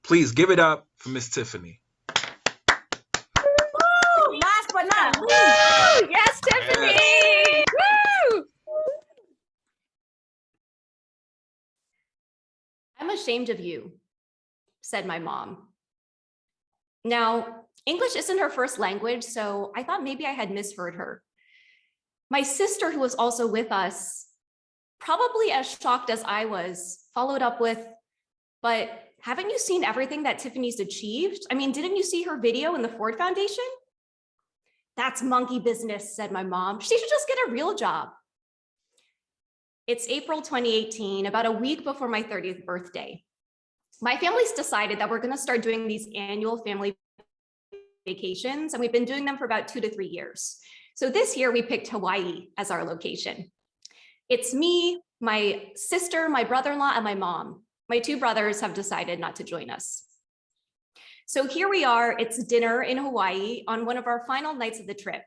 Please give it up for Miss Tiffany. Woo! Last but not least. Woo! Yes, Tiffany! Yes. Woo! I'm ashamed of you, said my mom. Now, English isn't her first language, so I thought maybe I had misheard her. My sister, who was also with us, probably as shocked as I was, followed up with, but haven't you seen everything that Tiffany's achieved? I mean, didn't you see her video in the Ford Foundation? That's monkey business, said my mom. She should just get a real job. It's April 2018, about a week before my 30th birthday. My family's decided that we're gonna start doing these annual family vacations, and we've been doing them for about 2 to 3 years. So this year we picked Hawaii as our location. It's me, my sister, my brother-in-law, and my mom. My 2 brothers have decided not to join us. So here we are, it's dinner in Hawaii on one of our final nights of the trip.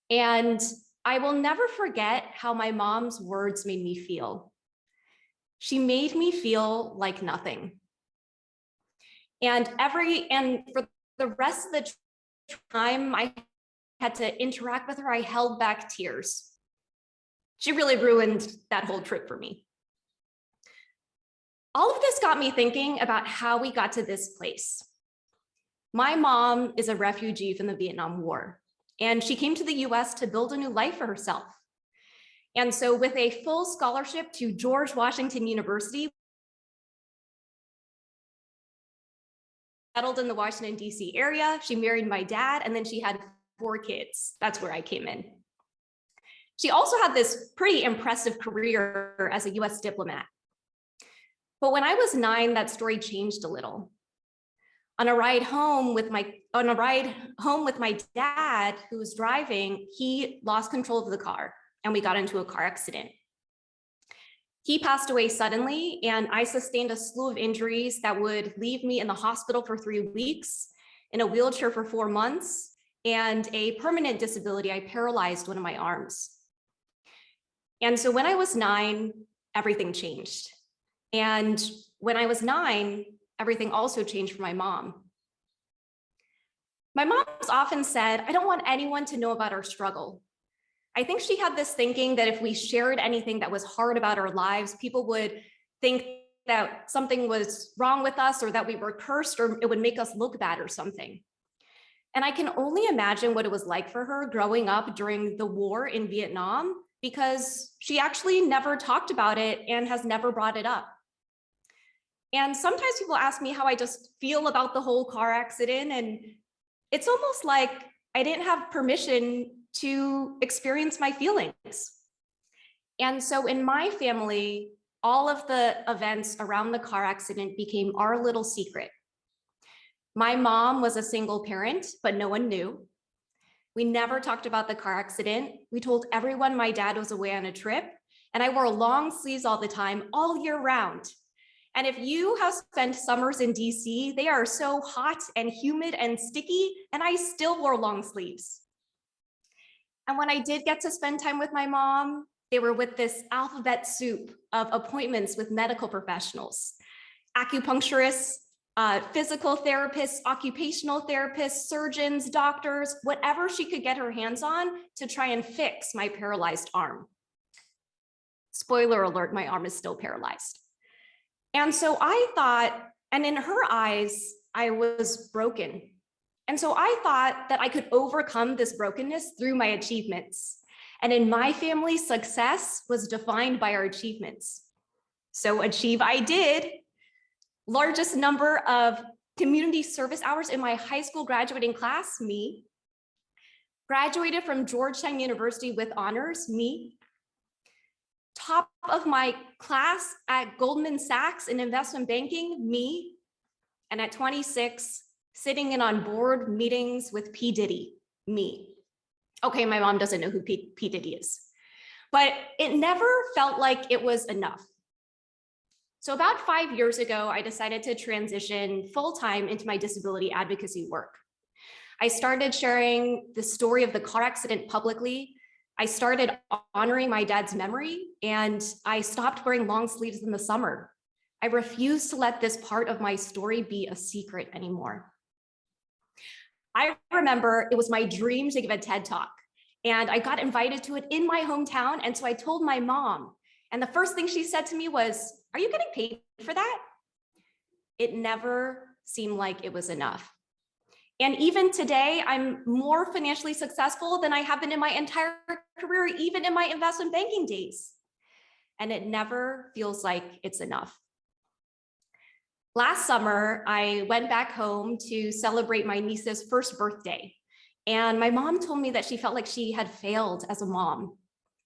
And I will never forget how my mom's words made me feel. She made me feel like nothing. And for the rest of the time I had to interact with her, I held back tears. She really ruined that whole trip for me. All of this got me thinking about how we got to this place. My mom is a refugee from the Vietnam War, and she came to the US to build a new life for herself. And so with a full scholarship to George Washington University, settled in the Washington, D.C. area, she married my dad, and then she had 4 kids. That's where I came in. She also had this pretty impressive career as a US diplomat. But when I was 9, that story changed a little. On a ride home with my dad, who was driving, he lost control of the car and we got into a car accident. He passed away suddenly, and I sustained a slew of injuries that would leave me in the hospital for 3 weeks, in a wheelchair for 4 months, and a permanent disability. I paralyzed one of my arms. And so when I was 9, everything changed. And when I was 9, everything also changed for my mom. My mom's often said, I don't want anyone to know about our struggle. I think she had this thinking that if we shared anything that was hard about our lives, people would think that something was wrong with us or that we were cursed or it would make us look bad or something. And I can only imagine what it was like for her growing up during the war in Vietnam, because she actually never talked about it and has never brought it up. And sometimes people ask me how I just feel about the whole car accident, and it's almost like I didn't have permission to experience my feelings. And so in my family, all of the events around the car accident became our little secret. My mom was a single parent, but no one knew. We never talked about the car accident. We told everyone my dad was away on a trip, and I wore long sleeves all the time, all year round. And if you have spent summers in DC, they are so hot and humid and sticky, and I still wore long sleeves. And when I did get to spend time with my mom, they were with this alphabet soup of appointments with medical professionals, acupuncturists, physical therapists, occupational therapists, surgeons, doctors, whatever she could get her hands on to try and fix my paralyzed arm. Spoiler alert, my arm is still paralyzed. And so I thought, and in her eyes, I was broken. And so I thought that I could overcome this brokenness through my achievements. And in my family, success was defined by our achievements. So achieve I did. Largest number of community service hours in my high school graduating class, me. Graduated from Georgetown University with honors, me. Top of my class at Goldman Sachs in investment banking, me. And at 26, sitting in on board meetings with P. Diddy, me. Okay, my mom doesn't know who P. Diddy is, but it never felt like it was enough. So about 5 years ago, I decided to transition full-time into my disability advocacy work. I started sharing the story of the car accident publicly. I started honoring my dad's memory, and I stopped wearing long sleeves in the summer. I refuse to let this part of my story be a secret anymore. I remember it was my dream to give a TED Talk, and I got invited to it in my hometown. And so I told my mom, and the first thing she said to me was, "Are you getting paid for that?" It never seemed like it was enough. And even today, I'm more financially successful than I have been in my entire career, even in my investment banking days. And it never feels like it's enough. Last summer, I went back home to celebrate my niece's first birthday. And my mom told me that she felt like she had failed as a mom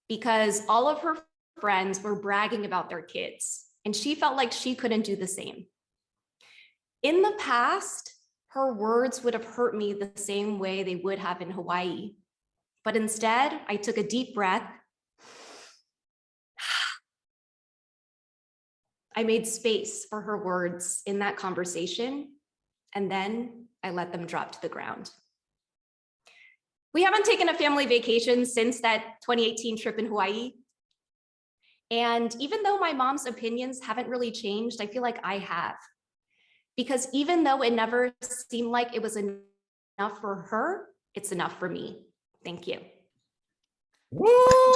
because all of her friends were bragging about their kids, and she felt like she couldn't do the same. In the past, her words would have hurt me the same way they would have in Hawaii. But instead, I took a deep breath. I made space for her words in that conversation, and then I let them drop to the ground. We haven't taken a family vacation since that 2018 trip in Hawaii. And even though my mom's opinions haven't really changed, I feel like I have. Because even though it never seemed like it was enough for her, it's enough for me. Thank you. Woo!